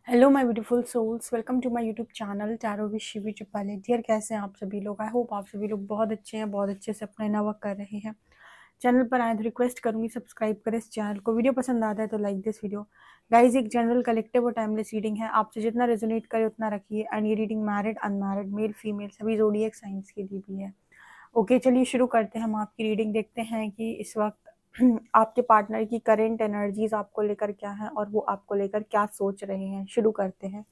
Hello my beautiful souls, welcome to my YouTube channel tarot with Shivi Chipale. Dear, कैसे हैं आप सभी लोग? आई होप आप सभी लोग बहुत अच्छे हैं, बहुत अच्छे से अपना इनर वर्क कर रहे हैं। चैनल पर आए तो रिक्वेस्ट करूंगी सब्सक्राइब करें इस चैनल को। वीडियो पसंद आता है तो लाइक दिस वीडियो। गाइज, एक जनरल कलेक्टिव और टाइमलेस रीडिंग है, आपसे जितना रेजोनेट करे उतना रखिए। एंड ये reading married, unmarried, male female सभी ज़ोडिएक साइंस के लिए भी है। ओके, चलिए शुरू करते हैं। हम आपकी रीडिंग देखते हैं कि इस वक्त आपके पार्टनर की करेंट एनर्जीज आपको लेकर क्या है और वो आपको लेकर क्या सोच रहे हैं। शुरू करते हैं।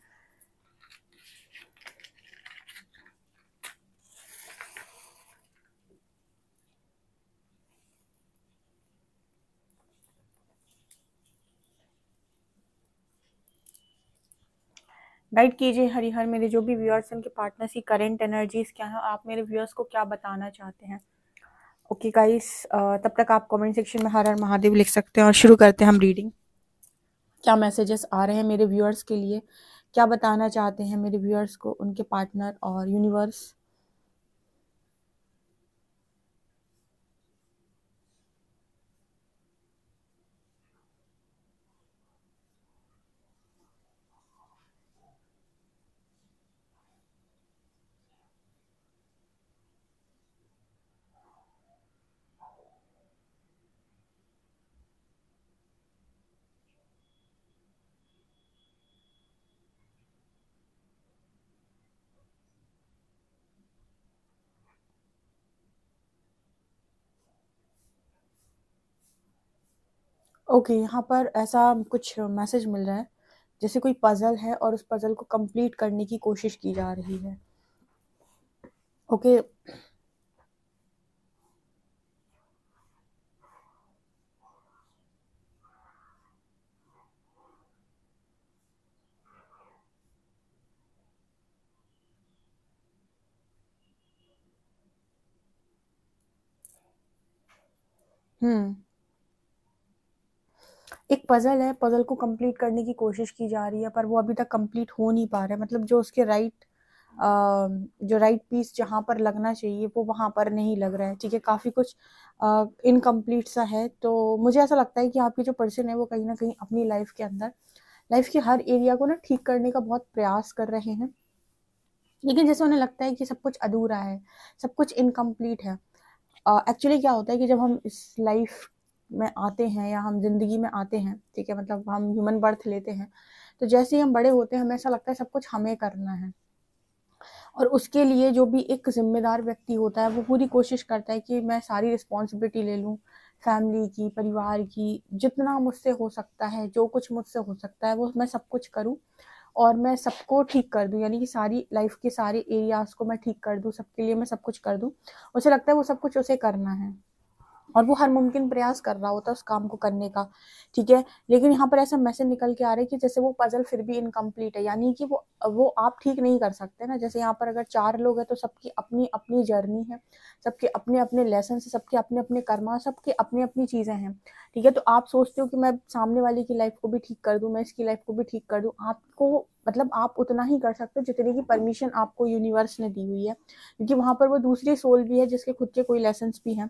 गाइड कीजिए हरिहर, मेरे जो भी व्यूअर्स हैं उनके पार्टनर्स की करंट एनर्जीज क्या है, आप मेरे व्यूअर्स को क्या बताना चाहते हैं। ओके गाइस, तब तक आप कमेंट सेक्शन में हर हर महादेव लिख सकते हैं और शुरू करते हैं हम रीडिंग। क्या मैसेजेस आ रहे हैं मेरे व्यूअर्स के लिए, क्या बताना चाहते हैं मेरे व्यूअर्स को उनके पार्टनर और यूनिवर्स। ओके, यहाँ पर ऐसा कुछ मैसेज मिल रहा है जैसे कोई पजल है और उस पजल को कंप्लीट करने की कोशिश की जा रही है। ओके। हम्म एक पजल है, पजल को कंप्लीट करने की कोशिश की जा रही है पर वो अभी तक कंप्लीट हो नहीं पा रहा है। मतलब जो उसके जो राइट पीस जहाँ पर लगना चाहिए वो वहां पर नहीं लग रहा है। ठीक है, काफी कुछ इनकम्प्लीट सा है। तो मुझे ऐसा लगता है कि आपकी जो पर्सन है वो कहीं ना कहीं अपनी लाइफ के अंदर, लाइफ के हर एरिया को ना ठीक करने का बहुत प्रयास कर रहे हैं, लेकिन जैसे उन्हें लगता है कि सब कुछ अधूरा है, सब कुछ इनकम्प्लीट है। एक्चुअली क्या होता है कि जब हम इस लाइफ में आते हैं या हम जिंदगी में आते हैं, ठीक है, मतलब हम ह्यूमन बर्थ लेते हैं, तो जैसे ही हम बड़े होते हैं हमें ऐसा लगता है सब कुछ हमें करना है। और उसके लिए जो भी एक जिम्मेदार व्यक्ति होता है वो पूरी कोशिश करता है कि मैं सारी रिस्पॉन्सिबिलिटी ले लूँ, फैमिली की, परिवार की, जितना मुझसे हो सकता है, जो कुछ मुझसे हो सकता है वो मैं सब कुछ करूँ और मैं सबको ठीक कर दूं। यानी कि सारी लाइफ के सारे एरियाज को मैं ठीक कर दूं, सबके लिए मैं सब कुछ कर दूं। उसे लगता है वो सब कुछ उसे करना है और वो हर मुमकिन प्रयास कर रहा होता है उस काम को करने का। ठीक है, लेकिन यहाँ पर ऐसा मैसेज निकल के आ रहा है कि जैसे वो पजल फिर भी इनकम्प्लीट है, यानी कि वो आप ठीक नहीं कर सकते ना। जैसे यहाँ पर अगर 4 लोग हैं तो सबकी अपनी अपनी जर्नी है, सबके अपने अपने लेसन है, सबके अपने अपने कर्मा, सबके अपनी अपनी चीजें हैं। ठीक है, तो आप सोचते हो कि मैं सामने वाले की लाइफ को भी ठीक कर दूं, मैं इसकी लाइफ को भी ठीक कर दूं। आपको मतलब आप उतना ही कर सकते हो जितने की परमिशन आपको यूनिवर्स ने दी हुई है, क्योंकि वहां पर वो दूसरी सोल भी है जिसके खुद के कोई लेसन भी हैं।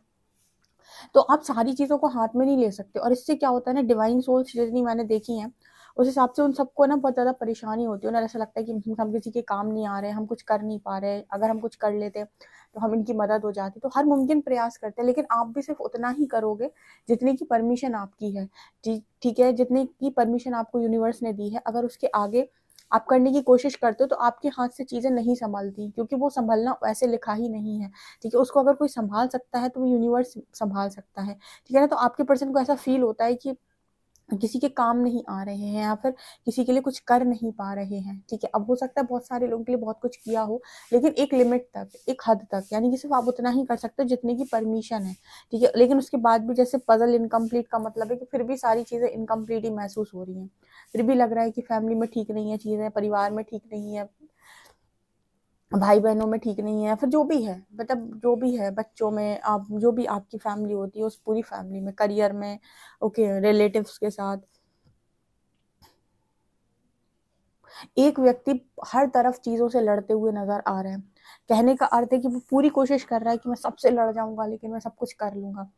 तो आप सारी चीजों को हाथ में नहीं ले सकते। और इससे क्या होता है ना, डिवाइन सोल्स जितनी मैंने देखी हैं उस हिसाब से उन सबको ना बहुत ज्यादा परेशानी होती है। उन्हें ऐसा लगता है कि हम किसी के काम नहीं आ रहे, हम कुछ कर नहीं पा रहे, अगर हम कुछ कर लेते तो हम इनकी मदद हो जाती। तो हर मुमकिन प्रयास करते हैं, लेकिन आप भी सिर्फ उतना ही करोगे जितने की परमिशन आपकी है। ठीक है, जितने की परमिशन आपको यूनिवर्स ने दी है। अगर उसके आगे आप करने की कोशिश करते हो तो आपके हाथ से चीजें नहीं संभलती, क्योंकि वो संभलना वैसे लिखा ही नहीं है। ठीक है, उसको अगर कोई संभाल सकता है तो वो यूनिवर्स संभाल सकता है। ठीक है ना, तो आपके पर्सन को ऐसा फील होता है कि किसी के काम नहीं आ रहे हैं या फिर किसी के लिए कुछ कर नहीं पा रहे हैं। ठीक है, अब हो सकता है बहुत सारे लोगों के लिए बहुत कुछ किया हो, लेकिन एक लिमिट तक, एक हद तक, यानी कि सिर्फ आप उतना ही कर सकते हो जितने की परमिशन है। ठीक है, लेकिन उसके बाद भी जैसे पजल इनकम्प्लीट का मतलब है कि फिर भी सारी चीजें इनकम्प्लीट ही महसूस हो रही हैं। फिर भी लग रहा है कि फैमिली में ठीक नहीं है चीजें, परिवार में ठीक नहीं है, भाई बहनों में ठीक नहीं है, फिर जो भी है, मतलब जो भी है, बच्चों में, आप जो भी आपकी फैमिली होती है उस पूरी फैमिली में, करियर में, ओके, रिलेटिव्स के साथ एक व्यक्ति हर तरफ चीजों से लड़ते हुए नजर आ रहे हैं। कहने का अर्थ है कि वो पूरी कोशिश कर रहा है कि मैं सबसे लड़ जाऊंगा लेकिन मैं सब कुछ कर लूंगा।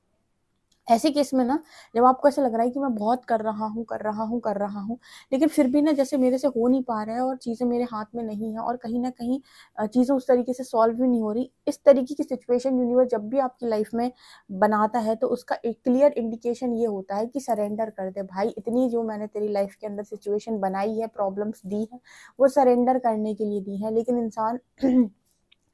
ऐसे केस में ना, जब आपको ऐसा लग रहा है कि मैं बहुत कर रहा हूँ, लेकिन फिर भी ना जैसे मेरे से हो नहीं पा रहा है और चीज़ें मेरे हाथ में नहीं है और कहीं न कहीं चीज़ें उस तरीके से सॉल्व भी नहीं हो रही। इस तरीके की सिचुएशन यूनिवर्स जब भी आपकी लाइफ में बनाता है, तो उसका एक क्लियर इंडिकेशन ये होता है कि सरेंडर कर दे भाई, इतनी जो मैंने तेरी लाइफ के अंदर सिचुएशन बनाई है, प्रॉब्लम्स दी है, वो सरेंडर करने के लिए दी है। लेकिन इंसान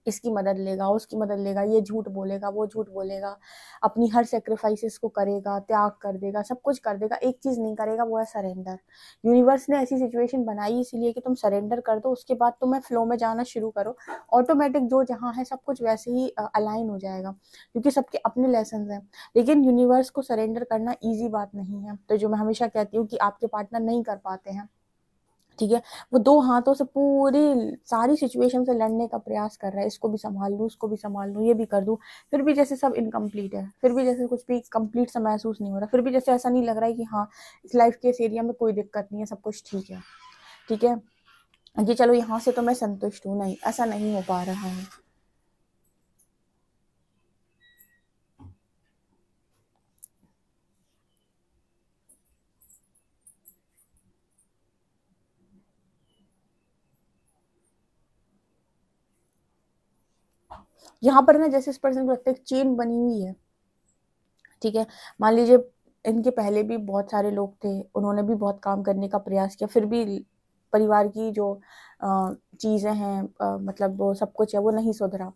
इसकी मदद लेगा, उसकी मदद लेगा, ये झूठ बोलेगा, वो झूठ बोलेगा, अपनी हर सैक्रिफाइसेस को करेगा, त्याग कर देगा, सब कुछ कर देगा, एक चीज़ नहीं करेगा, वो है सरेंडर। यूनिवर्स ने ऐसी सिचुएशन बनाई इसीलिए कि तुम सरेंडर कर दो, उसके बाद तुम्हें फ्लो में जाना शुरू करो, ऑटोमेटिक जो जहाँ है सब कुछ वैसे ही अलाइन हो जाएगा, क्योंकि सबके अपने लेसन हैं। लेकिन यूनिवर्स को सरेंडर करना ईजी बात नहीं है। तो जो मैं हमेशा कहती हूँ कि आपके पार्टनर नहीं कर पाते हैं, ठीक है, वो दो हाथों से पूरी सारी सिचुएशन से लड़ने का प्रयास कर रहा है, इसको भी संभाल लूँ, उसको भी संभाल लूँ, ये भी कर दूँ, फिर भी जैसे सब इनकम्प्लीट है, फिर भी जैसे कुछ भी कंप्लीट सा महसूस नहीं हो रहा, फिर भी जैसे ऐसा नहीं लग रहा है कि हाँ, इस लाइफ के इस एरिया में कोई दिक्कत नहीं है, सब कुछ ठीक है, ठीक है, कि चलो यहाँ से तो मैं संतुष्ट हूँ। नहीं, ऐसा नहीं हो पा रहा है। यहाँ पर ना जैसे इस पर्सन को लगता है चेन बनी हुई है, ठीक है, मान लीजिए इनके पहले भी बहुत सारे लोग थे, उन्होंने भी बहुत काम करने का प्रयास किया, फिर भी परिवार की जो चीज़ें हैं, मतलब वो सब कुछ है, वो नहीं सुधरा।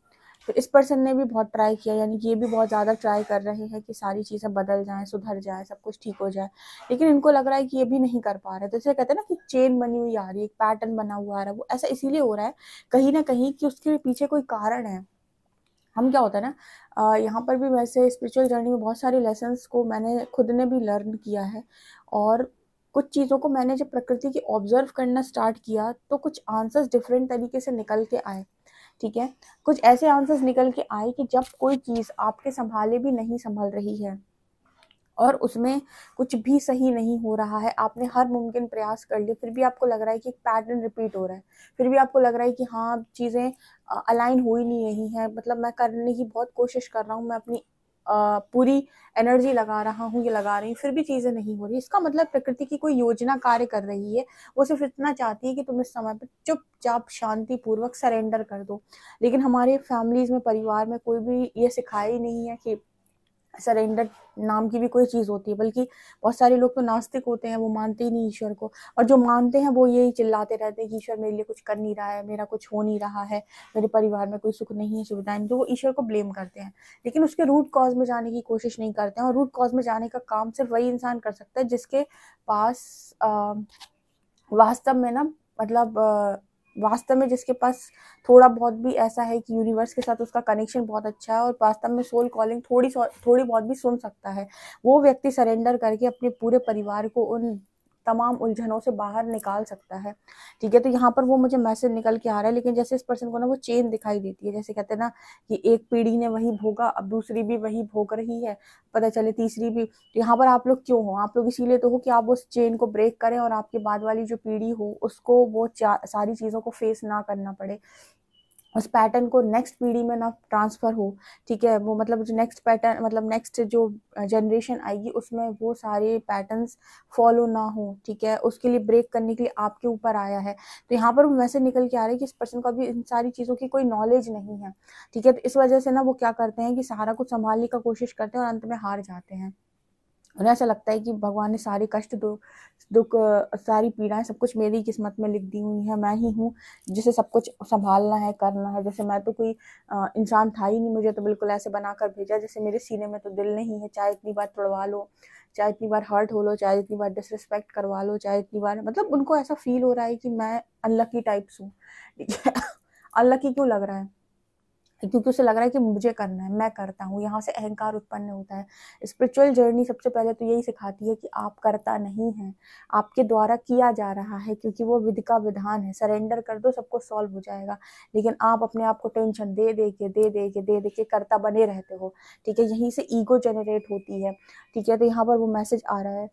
तो इस पर्सन ने भी बहुत ट्राई किया, यानी कि ये भी बहुत ज़्यादा ट्राई कर रहे हैं कि सारी चीज़ें बदल जाएं, सुधर जाए, सब कुछ ठीक हो जाए, लेकिन इनको लग रहा है कि ये भी नहीं कर पा रहे। तो इसे कहते हैं ना कि चेन बनी हुई आ रही है, एक पैटर्न बना हुआ आ रहा है। वो ऐसा इसीलिए हो रहा है कहीं ना कहीं कि उसके पीछे कोई कारण है। हम क्या होता है ना, यहाँ पर भी वैसे स्पिरिचुअल जर्नी में बहुत सारे लेसन्स को मैंने खुद ने भी लर्न किया है, और कुछ चीज़ों को मैंने जब प्रकृति की ऑब्जर्व करना स्टार्ट किया, तो कुछ आंसर्स डिफरेंट तरीके से निकल के आए, ठीक है, कुछ ऐसे आंसर्स निकल के आए कि जब कोई चीज़ आपके संभाले भी नहीं संभल रही है और उसमें कुछ भी सही नहीं हो रहा है, आपने हर मुमकिन प्रयास कर लिए, फिर भी आपको लग रहा है कि एक पैटर्न रिपीट हो रहा है, फिर भी आपको लग रहा है कि हाँ, चीज़ें अलाइन हो ही नहीं रही हैं, मतलब मैं करने की बहुत कोशिश कर रहा हूँ, मैं अपनी पूरी एनर्जी लगा रहा हूँ, ये लगा रही हूँ, फिर भी चीज़ें नहीं हो रही। इसका मतलब प्रकृति की कोई योजना कार्य कर रही है, वो सिर्फ इतना चाहती है कि तुम इस समय पर चुपचाप शांति पूर्वक सरेंडर कर दो। लेकिन हमारे फैमिलीज में, परिवार में कोई भी ये सिखाया ही नहीं है कि सरेंडर नाम की भी कोई चीज़ होती है, बल्कि बहुत सारे लोग तो नास्तिक होते हैं, वो मानते ही नहीं ईश्वर को, और जो मानते हैं वो यही चिल्लाते रहते हैं कि ईश्वर मेरे लिए कुछ कर नहीं रहा है, मेरा कुछ हो नहीं रहा है, मेरे परिवार में कोई सुख नहीं है, सुविधाएं नहीं, तो वो ईश्वर को ब्लेम करते हैं, लेकिन उसके रूट कॉज में जाने की कोशिश नहीं करते हैं। और रूट कॉज में जाने का काम सिर्फ वही इंसान कर सकता है जिसके पास वास्तव में ना, मतलब वास्तव में जिसके पास थोड़ा बहुत भी ऐसा है कि यूनिवर्स के साथ उसका कनेक्शन बहुत अच्छा है और वास्तव में सोल कॉलिंग थोड़ी बहुत भी सुन सकता है, वो व्यक्ति सरेंडर करके अपने पूरे परिवार को उन तमाम उलझनों से बाहर निकाल सकता है, ठीक है। तो यहाँ पर वो मुझे मैसेज निकल के आ रहा है, लेकिन जैसे इस पर्सन को ना वो चेन दिखाई देती है, जैसे कहते हैं ना कि एक पीढ़ी ने वही भोगा, अब दूसरी भी वही भोग रही है, पता चले तीसरी भी। तो यहाँ पर आप लोग क्यों हो? आप लोग इसीलिए तो हो कि आप उस चेन को ब्रेक करें और आपके बाद वाली जो पीढ़ी हो उसको वो सारी चीज़ों को फेस ना करना पड़े, उस पैटर्न को नेक्स्ट पीढ़ी में ना ट्रांसफर हो, ठीक है, वो मतलब जो नेक्स्ट पैटर्न, मतलब नेक्स्ट जो जनरेशन आएगी उसमें वो सारे पैटर्न्स फॉलो ना हो, ठीक है, उसके लिए ब्रेक करने के लिए आपके ऊपर आया है। तो यहाँ पर वो मैसेज निकल के आ रहा है कि इस पर्सन को अभी इन सारी चीज़ों की कोई नॉलेज नहीं है, ठीक है, तो इस वजह से ना वो क्या करते हैं कि सारा कुछ संभालने का कोशिश करते हैं और अंत में हार जाते हैं। उन्हें ऐसा लगता है कि भगवान ने सारे कष्ट, दुख, सारी पीड़ाएं, सब कुछ मेरी किस्मत में लिख दी हुई है, मैं ही हूँ जिसे सब कुछ संभालना है, करना है, जैसे मैं तो कोई इंसान था ही नहीं, मुझे तो बिल्कुल ऐसे बनाकर भेजा जैसे मेरे सीने में तो दिल नहीं है, चाहे इतनी बार तोड़वा लो, चाहे इतनी बार हर्ट हो लो, चाहे इतनी बार डिसरिस्पेक्ट करवा लो, चाहे इतनी बार, मतलब उनको ऐसा फील हो रहा है कि मैं अनलकी टाइप्स हूँ, ठीक है। अनलकी क्यों लग रहा है? क्योंकि उसे लग रहा है कि मुझे करना है, मैं करता हूँ, यहाँ से अहंकार उत्पन्न होता है। स्पिरिचुअल जर्नी सबसे पहले तो यही सिखाती है कि आप करता नहीं है, आपके द्वारा किया जा रहा है, क्योंकि वो विधि का विधान है, सरेंडर कर दो सब कुछ सॉल्व हो जाएगा। लेकिन आप अपने आप को टेंशन दे दे के करता बने रहते हो, ठीक है, यहीं से ईगो जनरेट होती है, ठीक है। तो यहाँ पर वो मैसेज आ रहा है।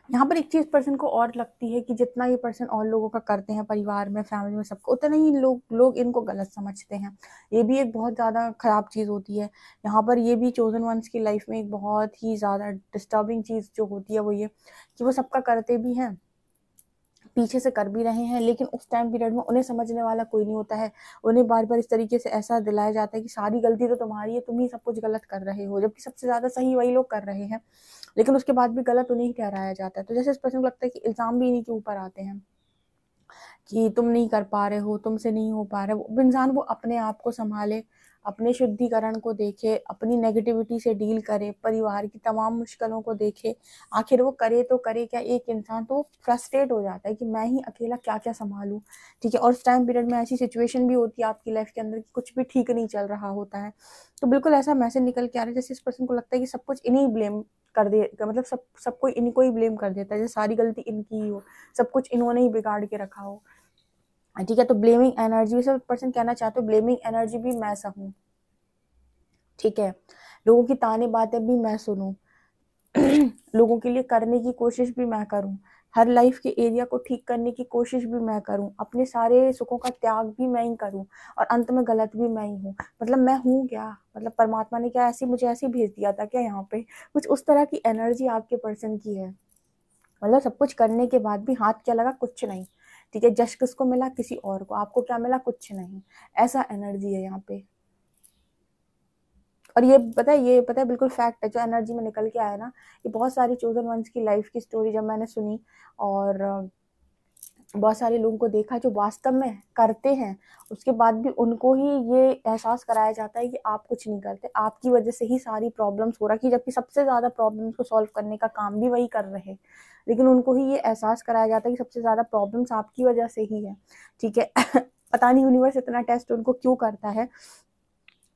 यहाँ पर एक चीज़ पर्सन को और लगती है कि जितना ये पर्सन और लोगों का करते हैं परिवार में, फैमिली में, सबको, उतना ही लोग इनको गलत समझते हैं। ये भी एक बहुत ज़्यादा ख़राब चीज़ होती है। यहाँ पर ये भी चोज़न वंस की लाइफ में एक बहुत ही ज़्यादा डिस्टर्बिंग चीज़ जो होती है वो ये कि वो सबका करते भी हैं, पीछे से कर भी रहे हैं, लेकिन उस टाइम पीरियड में उन्हें समझने वाला कोई नहीं होता है। उन्हें बार-बार इस तरीके से ऐसा दिलाया जाता है कि सारी गलती तो तुम्हारी है, तुम ही सब कुछ गलत कर रहे हो, जबकि सबसे ज़्यादा सही वही लोग कर रहे हैं। लेकिन उसके बाद भी गलत उन्हें ही ठहराया जाता है। तो जैसे इस पर्सन को लगता है कि इल्ज़ाम भी इन्हीं के ऊपर आते हैं कि तुम नहीं कर पा रहे हो, तुमसे नहीं हो पा रहा है। वो इंसान वो अपने आप को सँभाले, अपने शुद्धिकरण को देखे, अपनी नेगेटिविटी से डील करे, परिवार की तमाम मुश्किलों को देखे। आखिर वो करे तो करे क्या, एक इंसान तो फ्रस्ट्रेट हो जाता है कि मैं ही अकेला क्या-क्या सँभालूँ, ठीक है? और उस टाइम पीरियड में ऐसी सिचुएशन भी होती है आपकी लाइफ़ के अंदर कि कुछ भी ठीक नहीं चल रहा होता है। तो बिल्कुल ऐसा मैसेज निकल के आ रहा है जैसे इस पर्सन को लगता है कि सब कुछ इन्हीं ब्लेम कर दे, मतलब सबको इन्हीं को ही ब्लेम कर देता है, जैसे सारी गलती इनकी ही हो, सब कुछ इन्होंने ही बिगाड़ के रखा हो। ठीक है, तो ब्लेमिंग एनर्जी, सब पर्सन कहना चाहते हो ब्लेमिंग एनर्जी भी मैं सहूँ, ठीक है? लोगों की ताने बातें भी मैं सुनूँ, लोगों के लिए करने की कोशिश भी मैं करूँ, हर लाइफ के एरिया को ठीक करने की कोशिश भी मैं करूँ, अपने सारे सुखों का त्याग भी मैं ही करूँ और अंत में गलत भी मैं ही हूँ। मतलब मैं हूँ क्या? मतलब परमात्मा ने क्या ऐसे मुझे ऐसे ही भेज दिया था क्या यहाँ पे? कुछ उस तरह की एनर्जी आपके पर्सन की है। मतलब सब कुछ करने के बाद भी हाथ क्या लगा? कुछ नहीं, ठीक है? जश किसको मिला? किसी और को। आपको क्या मिला? कुछ नहीं। ऐसा एनर्जी है यहाँ पे। और ये पता है बिल्कुल फैक्ट है, जो एनर्जी में निकल के आया ना, ये बहुत सारी चोज़न वंस की लाइफ की स्टोरी जब मैंने सुनी और बहुत सारे लोगों को देखा जो वास्तव में करते हैं, उसके बाद भी उनको ही ये एहसास कराया जाता है कि आप कुछ नहीं करते, आपकी वजह से ही सारी प्रॉब्लम्स हो रखी, जबकि सबसे ज़्यादा प्रॉब्लम्स को सॉल्व करने का काम भी वही कर रहे हैं। लेकिन उनको ही ये एहसास कराया जाता है कि सबसे ज़्यादा प्रॉब्लम्स आपकी वजह से ही है, ठीक है? पता नहीं यूनिवर्स इतना टेस्ट उनको क्यों करता है,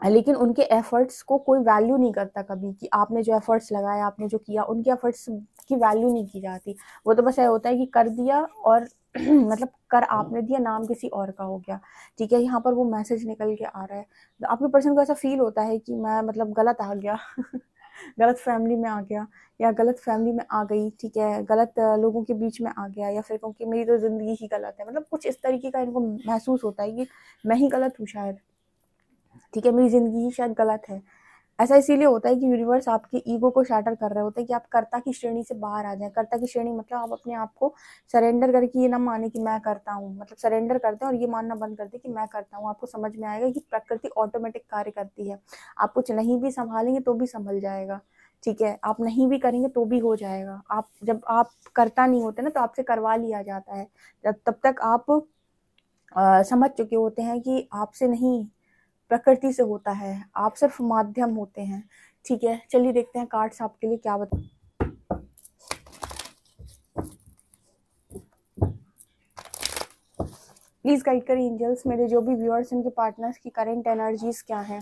लेकिन उनके एफर्ट्स को कोई वैल्यू नहीं करता कभी कि आपने जो एफर्ट्स लगाए, आपने जो किया, उनके एफर्ट्स की वैल्यू नहीं की जाती। वो तो बस ये होता है कि कर दिया और मतलब कर आपने दिया, नाम किसी और का हो गया, ठीक है? यहाँ पर वो मैसेज निकल के आ रहा है। तो आपके पर्सन को ऐसा फील होता है कि मैं मतलब गलत आ गया गलत फैमिली में आ गया या गलत फैमिली में आ गई, ठीक है? गलत लोगों के बीच में आ गया, या फिर क्योंकि मेरी तो ज़िंदगी ही गलत है। मतलब कुछ इस तरीके का इनको महसूस होता है कि मैं ही गलत हूँ शायद, ठीक है? मेरी ज़िंदगी ही शायद गलत है। ऐसा इसीलिए होता है कि यूनिवर्स आपके ईगो को शैटर कर रहे होते हैं कि आप कर्ता की श्रेणी से बाहर आ जाएँ। कर्ता की श्रेणी मतलब आप अपने आप को सरेंडर करके ये ना माने कि मैं करता हूँ, मतलब सरेंडर करते हैं और ये मानना बंद कर दें कि मैं करता हूँ। आपको समझ में आएगा कि प्रकृति ऑटोमेटिक कार्य करती है। आप कुछ नहीं भी सँभालेंगे तो भी सँभल जाएगा, ठीक है? आप नहीं भी करेंगे तो भी हो जाएगा। आप जब आप कर्ता नहीं होते ना, तो आपसे करवा लिया जाता है। तब तक आप समझ चुके होते हैं कि आपसे नहीं, प्रकृति से होता है, आप सिर्फ माध्यम होते हैं, ठीक है? चलिए देखते हैं कार्ड्स आपके लिए क्या बता। प्लीज गाइड करें एंजल्स, मेरे जो भी व्यूअर्स, इनके पार्टनर्स की करंट एनर्जीज क्या है।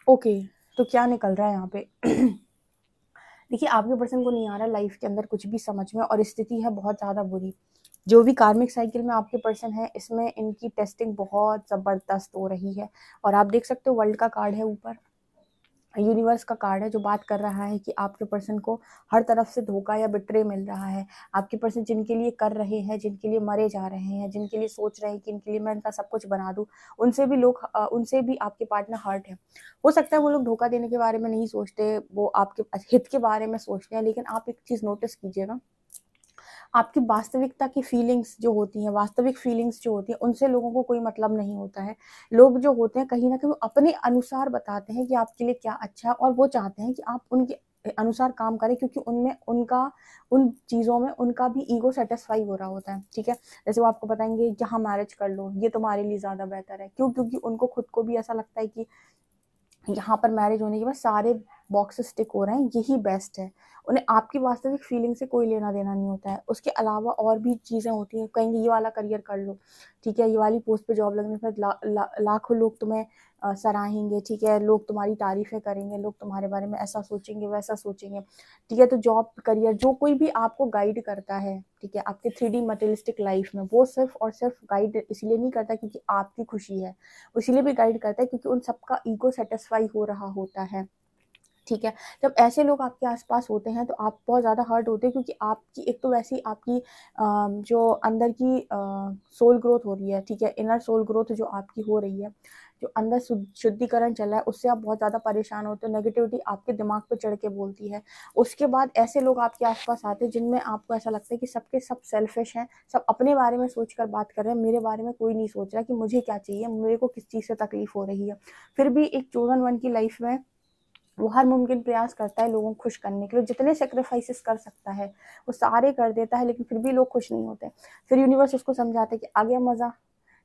ओके, तो क्या निकल रहा है यहाँ पे? देखिए, आपके पर्सन को नहीं आ रहा लाइफ के अंदर कुछ भी समझ में, और स्थिति है बहुत ज़्यादा बुरी। जो भी कार्मिक साइकिल में आपके पर्सन है, इसमें इनकी टेस्टिंग बहुत ज़बरदस्त हो रही है। और आप देख सकते हो वर्ल्ड का कार्ड है ऊपर, यूनिवर्स का कार्ड है जो बात कर रहा है कि आपके पर्सन को हर तरफ से धोखा या बिट्रे मिल रहा है। आपके पर्सन जिनके लिए कर रहे हैं, जिनके लिए मरे जा रहे हैं, जिनके लिए सोच रहे हैं कि इनके लिए मैं इनका सब कुछ बना दूं, उनसे भी आपके पार्टनर हर्ट है। हो सकता है वो लोग धोखा देने के बारे में नहीं सोचते, वो आपके हित के बारे में सोचते हैं। लेकिन आप एक चीज़ नोटिस कीजिएगा, आपकी वास्तविकता की फीलिंग्स जो होती हैं, वास्तविक फीलिंग्स जो होती हैं, उनसे लोगों को कोई मतलब नहीं होता है। लोग जो होते हैं कहीं न कहीं वो अपने अनुसार बताते हैं कि आपके लिए क्या अच्छा है, और वो चाहते हैं कि आप उनके अनुसार काम करें, क्योंकि उनमें उनका उन चीज़ों में उनका भी ईगो सैटिस्फाई हो रहा होता है, ठीक है? जैसे वो आपको बताएँगे यहाँ मैरिज कर लो, ये तुम्हारे लिए ज़्यादा बेहतर है। क्यों? क्योंकि उनको खुद को भी ऐसा लगता है कि यहाँ पर मैरिज होने के बाद सारे बॉक्सेस टिक हो रहे हैं, यही बेस्ट है। उन्हें आपकी वास्तविक फीलिंग से कोई लेना देना नहीं होता है। उसके अलावा और भी चीज़ें होती हैं, कहेंगे ये वाला करियर कर लो, ठीक है, ये वाली पोस्ट पे जॉब लगने के बाद लाखों लोग तुम्हें सराहेंगे, ठीक है, लोग तुम्हारी तारीफें करेंगे, लोग तुम्हारे बारे में ऐसा सोचेंगे वैसा सोचेंगे, ठीक है। तो जॉब करियर जो कोई भी आपको गाइड करता है, ठीक है, आपके 3D मटेरियलिस्टिक लाइफ में, वो सिर्फ और सिर्फ गाइड इसलिए नहीं करता क्योंकि आपकी खुशी है, इसीलिए भी गाइड करता है क्योंकि उन सबका ईगो सेटिस्फाई हो रहा होता है, ठीक है। जब ऐसे लोग आपके आसपास होते हैं तो आप बहुत ज़्यादा हर्ट होते हैं, क्योंकि आपकी एक तो वैसे ही आपकी जो अंदर की सोल ग्रोथ हो रही है, ठीक है, इनर सोल ग्रोथ जो आपकी हो रही है, जो अंदर शुद्धिकरण चल रहा है, उससे आप बहुत ज़्यादा परेशान होते हो, नेगेटिविटी आपके दिमाग पे चढ़ के बोलती है। उसके बाद ऐसे लोग आपके आसपास आते हैं जिनमें आपको ऐसा लगता है कि सबके सब सेल्फिश हैं, सब अपने बारे में सोच कर बात कर रहे हैं, मेरे बारे में कोई नहीं सोच रहा कि मुझे क्या चाहिए, मेरे को किस चीज़ से तकलीफ हो रही है। फिर भी एक चोजन वन की लाइफ में वो हर मुमकिन प्रयास करता है लोगों को खुश करने के लिए, जितने सेक्रीफाइसेस कर सकता है वो सारे कर देता है, लेकिन फिर भी लोग खुश नहीं होते। फिर यूनिवर्स उसको समझाता है कि आ गया मजा,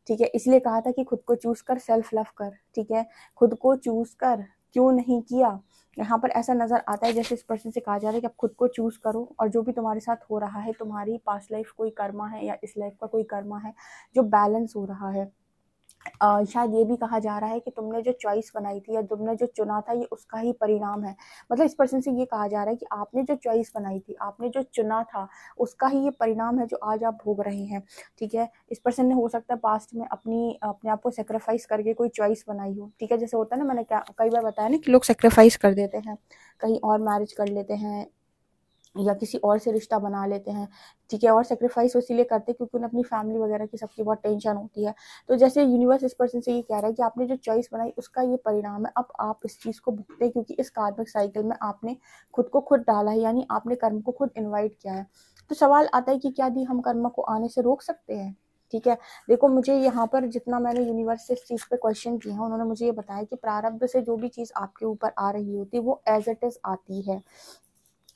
ठीक है, इसलिए कहा था कि खुद को चूज कर, सेल्फ लव कर, ठीक है, खुद को चूज कर, क्यों नहीं किया। यहाँ पर ऐसा नजर आता है जैसे इस पर्सन से कहा जा रहा है कि आप खुद को चूज करो, और जो भी तुम्हारे साथ हो रहा है, तुम्हारी पास्ट लाइफ कोई कर्मा है या इस लाइफ का कोई कर्मा है जो बैलेंस हो रहा है। शायद ये भी कहा जा रहा है कि तुमने जो चॉइस बनाई थी या तुमने जो चुना था, ये उसका ही परिणाम है। मतलब इस पर्सन से ये कहा जा रहा है कि आपने जो चॉइस बनाई थी, आपने जो चुना था, उसका ही ये परिणाम है जो आज आप भोग रहे हैं, ठीक है। इस पर्सन ने हो सकता है पास्ट में अपने आप को सेक्रीफाइस करके कोई चॉइस बनाई हो, ठीक है। जैसे होता है ना, मैंने क्या कई बार बताया ना कि लोग सेक्रीफाइस कर देते हैं, कहीं और मैरिज कर लेते हैं या किसी और से रिश्ता बना लेते हैं, ठीक है, और सेक्रीफाइस इसीलिए करते हैं क्योंकि उन्हें अपनी फैमिली वगैरह की सबकी बहुत टेंशन होती है। तो जैसे यूनिवर्स इस पर्सन से ये कह रहा है कि आपने जो चॉइस बनाई उसका ये परिणाम है, अब आप इस चीज़ को भुगते, क्योंकि इस कार्मिक साइकिल में आपने खुद को खुद डाला है, यानी आपने कर्म को खुद इन्वाइट किया है। तो सवाल आता है कि क्या दी हम कर्म को आने से रोक सकते हैं, ठीक है। देखो, मुझे यहाँ पर जितना मैंने यूनिवर्स से इस चीज़ पे क्वेश्चन किया है, उन्होंने मुझे ये बताया कि प्रारब्ध से जो भी चीज़ आपके ऊपर आ रही होती है वो एज इट इज आती है,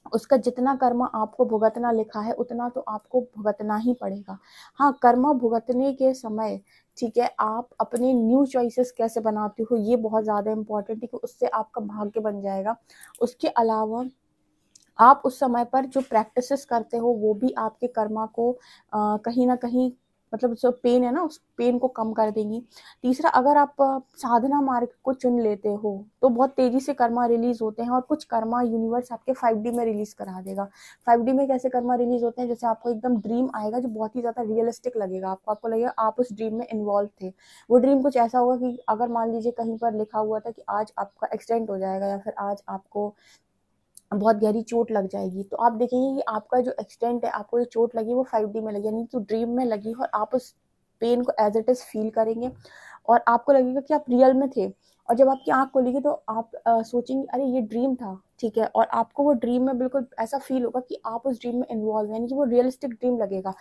उसका जितना कर्म आपको भुगतना लिखा है उतना तो आपको भुगतना ही पड़ेगा। हाँ, कर्म भुगतने के समय, ठीक है, आप अपने न्यू चॉइसेस कैसे बनाते हो ये बहुत ज़्यादा इंपॉर्टेंट है कि उससे आपका भाग्य बन जाएगा। उसके अलावा आप उस समय पर जो प्रैक्टिसेस करते हो वो भी आपके कर्मा को कहीं ना कहीं, मतलब जो पेन है ना, उस पेन को कम कर देंगी। तीसरा, अगर आप साधना मार्ग को चुन लेते हो तो बहुत तेजी से कर्मा रिलीज होते हैं, और कुछ कर्मा यूनिवर्स आपके 5D में रिलीज करा देगा। 5D में कैसे कर्मा रिलीज होते हैं, जैसे आपको एकदम ड्रीम आएगा जो बहुत ही ज्यादा रियलिस्टिक लगेगा, आपको लगेगा आप उस ड्रीम में इन्वॉल्व थे। वो ड्रीम कुछ ऐसा होगा कि अगर मान लीजिए कहीं पर लिखा हुआ था कि आज आपका एक्सीडेंट हो जाएगा या फिर आज आपको बहुत गहरी चोट लग जाएगी, तो आप देखेंगे कि आपका जो एक्सीडेंट है, आपको जो चोट लगी वो 5D में लगी, यानी कि ड्रीम में लगी, और आप उस पेन को एज इट इज फील करेंगे और आपको लगेगा कि आप रियल में थे। और जब आपकी आंख खोलेगी तो आप सोचेंगे अरे ये ड्रीम था, ठीक है, और आपको वो ड्रीम में बिल्कुल ऐसा फील होगा कि आप उस ड्रीम में इन्वॉल्व, यानी कि वो रियलिस्टिक ड्रीम लगेगा।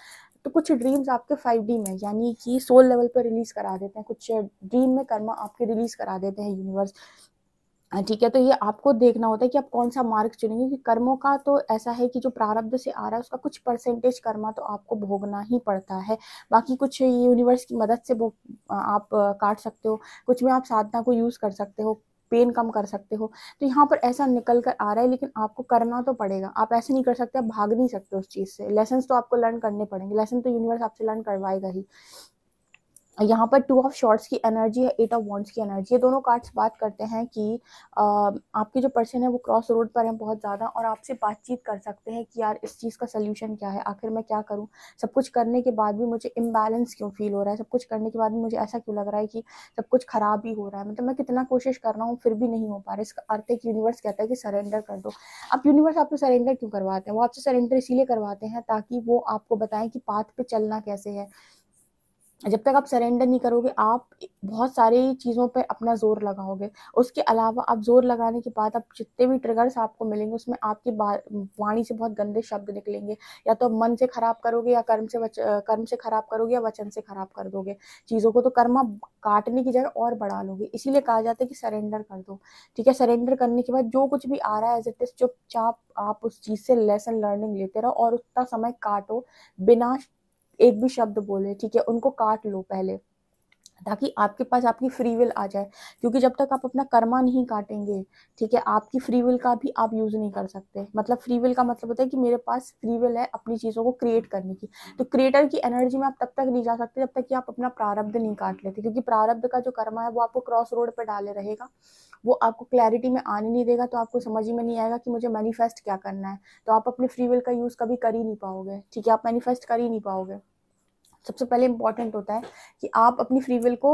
तो कुछ ड्रीम्स आपके 5D में, यानी कि सोल लेवल पर रिलीज करा देते हैं, कुछ ड्रीम में कर्मा आपके रिलीज करा देते हैं यूनिवर्स, ठीक है। तो ये आपको देखना होता है कि आप कौन सा मार्ग चुनेंगे, कि कर्मों का तो ऐसा है कि जो प्रारब्ध से आ रहा है उसका कुछ परसेंटेज कर्मा तो आपको भोगना ही पड़ता है, बाकी कुछ यूनिवर्स की मदद से वो आप काट सकते हो, कुछ में आप साधना को यूज कर सकते हो, पेन कम कर सकते हो। तो यहाँ पर ऐसा निकल कर आ रहा है, लेकिन आपको करना तो पड़ेगा, आप ऐसे नहीं कर सकते, आप भाग नहीं सकते उस चीज से। लेसन तो आपको लर्न करने पड़ेंगे, लेसन तो यूनिवर्स आपसे लर्न करवाएगा ही। यहाँ पर 2 ऑफ शॉर्ट्स की एनर्जी है, 8 ऑफ वॉन्ड्स की एनर्जी, ये दोनों कार्ड्स बात करते हैं कि आपके जो पर्सन है वो क्रॉस रोड पर है बहुत ज़्यादा, और आपसे बातचीत कर सकते हैं कि यार इस चीज़ का सोल्यूशन क्या है, आखिर मैं क्या करूँ, सब कुछ करने के बाद भी मुझे इम्बैलेंस क्यों फील हो रहा है, सब कुछ करने के बाद भी मुझे ऐसा क्यों लग रहा है कि सब कुछ खराब ही हो रहा है, मतलब मैं कितना कोशिश कर रहा हूँ फिर भी नहीं हो पा रहा है। इसका अर्थ है कि यूनिवर्स कहता है कि सरेंडर कर दो। अब यूनिवर्स आपको सरेंडर क्यों करवाते हैं, वो आपसे सरेंडर इसीलिए करवाते हैं ताकि वो आपको बताएं कि पाथ पे चलना कैसे है। जब तक आप सरेंडर नहीं करोगे, आप बहुत सारी चीज़ों पे अपना जोर लगाओगे। उसके अलावा आप जोर लगाने के बाद आप जितने भी ट्रिगर्स आपको मिलेंगे उसमें आपकी वाणी से बहुत गंदे शब्द निकलेंगे, या तो मन से खराब करोगे या कर्म से खराब करोगे या वचन से खराब कर दोगे चीज़ों को, तो कर्म काटने की जगह और बढ़ा लोगे। इसीलिए कहा जाता है कि सरेंडर कर दो, ठीक है। सरेंडर करने के बाद जो कुछ भी आ रहा है एज इट इज, चुपचाप आप उस चीज़ से लेसन लर्निंग लेते रहो और उतना समय काटो बिना एक भी शब्द बोले, ठीक है, उनको काट लो पहले। ताकि आपके पास आपकी फ्री विल आ जाए। क्योंकि जब तक आप अपना कर्मा नहीं काटेंगे, ठीक है, आपकी फ्री विल का भी आप यूज नहीं कर सकते। मतलब फ्री विल का मतलब होता है कि मेरे पास फ्री विल है अपनी चीजों को क्रिएट करने की। तो क्रिएटर की एनर्जी में आप तब तक नहीं जा सकते जब तक कि आप अपना प्रारब्ध नहीं काट लेते, क्योंकि प्रारब्ध का जो कर्मा है वो आपको क्रॉस रोड पे डाले रहेगा, वो आपको क्लैरिटी में आने नहीं देगा। तो आपको समझ ही में नहीं आएगा कि मुझे मैनिफेस्ट क्या करना है। तो आप अपने फ्री विल का यूज कभी कर ही नहीं पाओगे, ठीक है, आप मैनिफेस्ट कर ही नहीं पाओगे। सबसे पहले इंपॉर्टेंट होता है कि आप अपनी फ्री विल को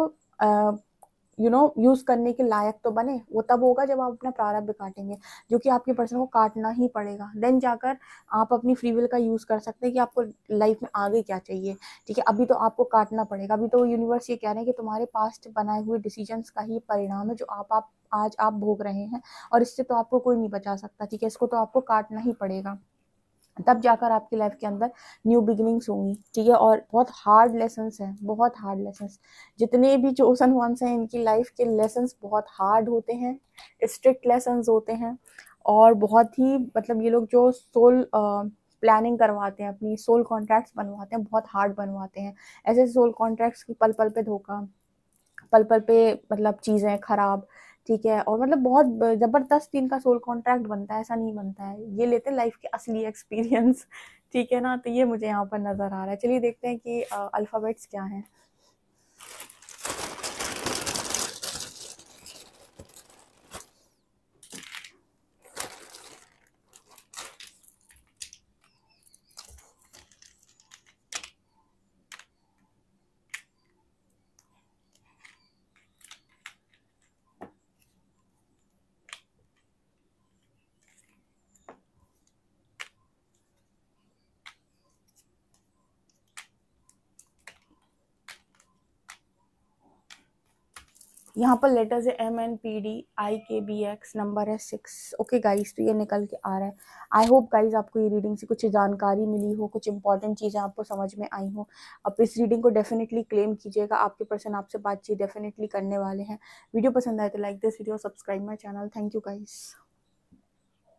यूज करने के लायक तो बने। वो तब होगा जब आप अपना प्रारब्ध काटेंगे, जो कि आपके पर्सन को काटना ही पड़ेगा। देन जाकर आप अपनी फ्री विल का यूज कर सकते हैं कि आपको लाइफ में आगे क्या चाहिए, ठीक है। अभी तो आपको काटना पड़ेगा, अभी तो यूनिवर्स ये कह रहे हैं कि तुम्हारे पास्ट बनाए हुए डिसीजंस का ही परिणाम है जो आप आज आप भोग रहे हैं, और इससे तो आपको कोई नहीं बचा सकता, ठीक है। इसको तो आपको काटना ही पड़ेगा, तब जाकर आपकी लाइफ के अंदर न्यू बिगिनिंग्स होंगी, ठीक है। और बहुत हार्ड लेसन्स हैं, बहुत हार्ड लेसन्स। जितने भी चोसन वंस हैं इनकी लाइफ के लेसन्स बहुत हार्ड होते हैं, स्ट्रिक्ट लेसन्स होते हैं। और बहुत ही मतलब ये लोग जो सोल प्लानिंग करवाते हैं, अपनी सोल कॉन्ट्रैक्ट्स बनवाते हैं, बहुत हार्ड बनवाते हैं। ऐसे सोल कॉन्ट्रैक्ट्स की पल पल पे धोखा, पल पल पे मतलब चीज़ें खराब, ठीक है। और मतलब बहुत जबरदस्त इनका सोल कॉन्ट्रैक्ट बनता है, ऐसा नहीं बनता है। ये लेते हैं लाइफ के असली एक्सपीरियंस, ठीक है ना। तो ये मुझे यहाँ पर नजर आ रहा है। चलिए देखते हैं कि अल्फाबेट्स क्या हैं। यहाँ पर लेटर्स है MNPD IKBX, नंबर है 6। ओके गाइस, तो ये निकल के आ रहा है। आई होप गाइस आपको ये रीडिंग से कुछ जानकारी मिली हो, कुछ इंपॉर्टेंट चीज़ें आपको समझ में आई हो। अब इस रीडिंग को डेफिनेटली क्लेम कीजिएगा, आपके पर्सन आपसे बातचीत डेफिनेटली करने वाले हैं। वीडियो पसंद आए तो like this video, subscribe my channel. Thank you guys.